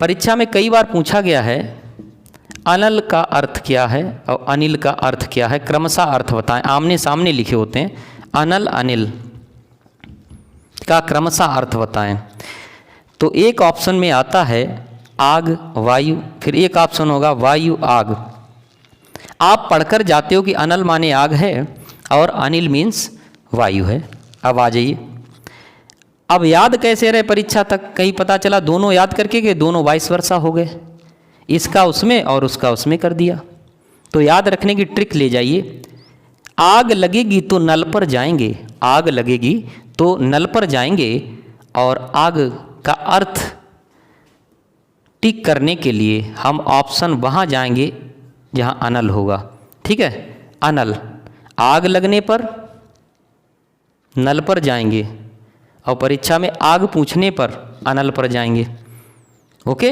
परीक्षा में कई बार पूछा गया है अनल का अर्थ क्या है और अनिल का अर्थ क्या है, क्रमशः अर्थ बताएं। आमने सामने लिखे होते हैं, अनल अनिल का क्रमशः अर्थ बताएं। तो एक ऑप्शन में आता है आग वायु, फिर एक ऑप्शन होगा वायु आग। आप पढ़कर जाते हो कि अनल माने आग है और अनिल मीन्स वायु है। अब आ जाइए, अब याद कैसे रहे परीक्षा तक, कहीं पता चला दोनों याद करके गए, दोनों वाइस वर्सा हो गए, इसका उसमें और उसका उसमें कर दिया। तो याद रखने की ट्रिक ले जाइए, आग लगेगी तो नल पर जाएंगे, आग लगेगी तो नल पर जाएंगे, और आग का अर्थ टिक करने के लिए हम ऑप्शन वहाँ जाएंगे जहाँ अनल होगा। ठीक है, अनल, आग लगने पर नल पर जाएंगे और परीक्षा में आग पूछने पर अनल पर जाएंगे। ओके,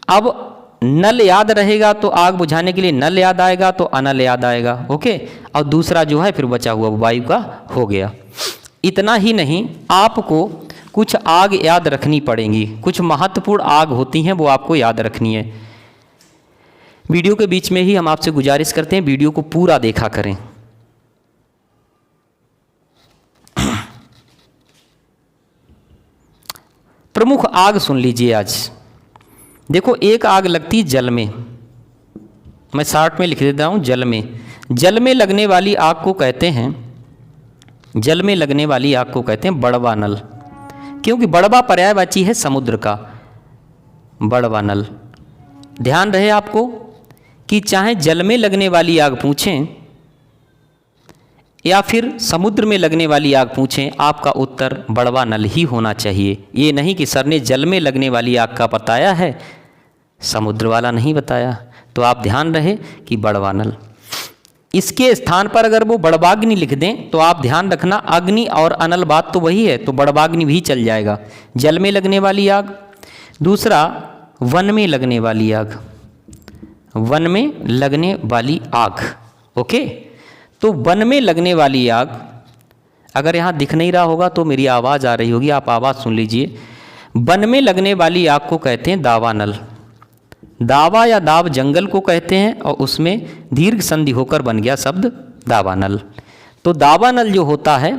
अब नल याद रहेगा तो आग बुझाने के लिए नल याद आएगा तो अनल याद आएगा। ओके, और दूसरा जो है फिर बचा हुआ वायु का हो गया। इतना ही नहीं, आपको कुछ आग याद रखनी पड़ेंगी, कुछ महत्वपूर्ण आग होती हैं वो आपको याद रखनी है। वीडियो के बीच में ही हम आपसे गुजारिश करते हैं वीडियो को पूरा देखा करें। प्रमुख आग सुन लीजिए आज। देखो, एक आग लगती जल में, मैं शॉर्ट में लिख देता हूँ, जल में। जल में लगने वाली आग को कहते हैं, जल में लगने वाली आग को कहते हैं बड़वा नल, क्योंकि बड़वा पर्यायवाची है समुद्र का, बड़वा नल। ध्यान रहे आपको कि चाहे जल में लगने वाली आग पूछें या फिर समुद्र में लगने वाली आग पूछें, आपका उत्तर बड़वा नल ही होना चाहिए। ये नहीं कि सर ने जल में लगने वाली आग का बताया है, समुद्र वाला नहीं बताया। तो आप ध्यान रहे कि बड़वा नल। इसके स्थान पर अगर वो बड़वाग्नि लिख दें तो आप ध्यान रखना, अग्नि और अनल बात तो वही है, तो बड़वाग्नि भी चल जाएगा। जल में लगने वाली आग, दूसरा वन में लगने वाली आग, वन में लगने वाली आग। ओके, तो वन में लगने वाली आग, अगर यहाँ दिख नहीं रहा होगा तो मेरी आवाज़ आ रही होगी, आप आवाज़ सुन लीजिए। वन में लगने वाली आग को कहते हैं दावानल। दावा या दाव जंगल को कहते हैं और उसमें दीर्घ संधि होकर बन गया शब्द दावानल। तो दावानल जो होता है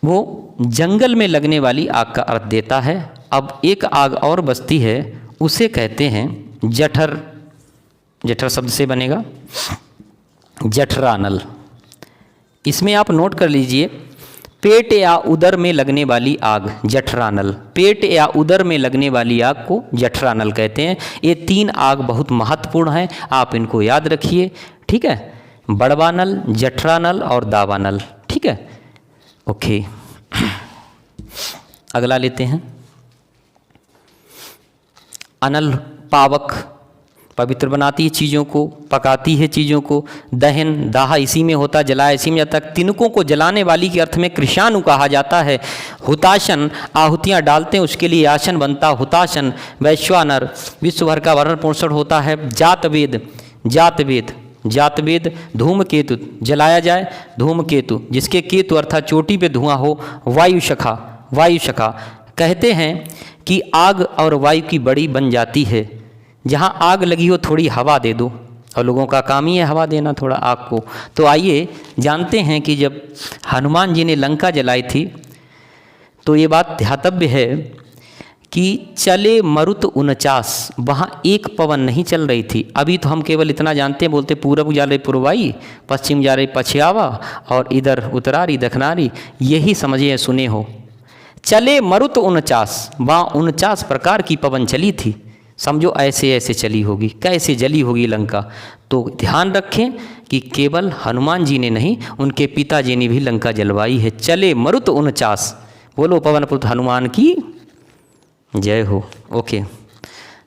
वो जंगल में लगने वाली आग का अर्थ देता है। अब एक आग और बचती है, उसे कहते हैं जठर। जठर शब्द से बनेगा जठरानल। इसमें आप नोट कर लीजिए, पेट या उदर में लगने वाली आग जठरानल, पेट या उदर में लगने वाली आग को जठरानल कहते हैं। ये तीन आग बहुत महत्वपूर्ण हैं, आप इनको याद रखिए। ठीक है, बड़वानल, जठरानल और दावानल। ठीक है, ओके। अगला लेते हैं, अनल पावक, पवित्र बनाती है चीज़ों को, पकाती है चीज़ों को। दहन, दाह इसी में होता, जलाया इसी में जाता। तिनकों को जलाने वाली के अर्थ में कृशाणु कहा जाता है। हुताशन, आहुतियाँ डालते हैं उसके लिए आसन बनता, हुताशन। वैश्वानर, विश्व भर का वर्ण पोषण होता है। जातवेद, जातवेद, जातवेद। धूमकेतु, जलाया जाए, धूमकेतु जिसके केतु अर्थात चोटी पे धुआं हो। वायुशखा, वायुशखा। कहते हैं कि आग और वायु की बड़ी बन जाती है। जहाँ आग लगी हो थोड़ी हवा दे दो, और लोगों का काम ही है हवा देना थोड़ा आग को। तो आइए जानते हैं कि जब हनुमान जी ने लंका जलाई थी तो ये बात ध्यातव्य है कि चले मरुत 49, वहाँ एक पवन नहीं चल रही थी। अभी तो हम केवल इतना जानते हैं, बोलते पूरब जा रही पुरवाई, पश्चिम जा रही पछियावा, और इधर उत्तरारी दक्षिणारी, यही समझे सुने हो। चले मरुत 49, वहाँ 49 प्रकार की पवन चली थी। समझो ऐसे ऐसे चली होगी, कैसे जली होगी लंका। तो ध्यान रखें कि केवल हनुमान जी ने नहीं, उनके पिताजी ने भी लंका जलवाई है। चले मरुत 49, बोलो पवन पुत्र हनुमान की जय हो। ओके,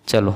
चलो।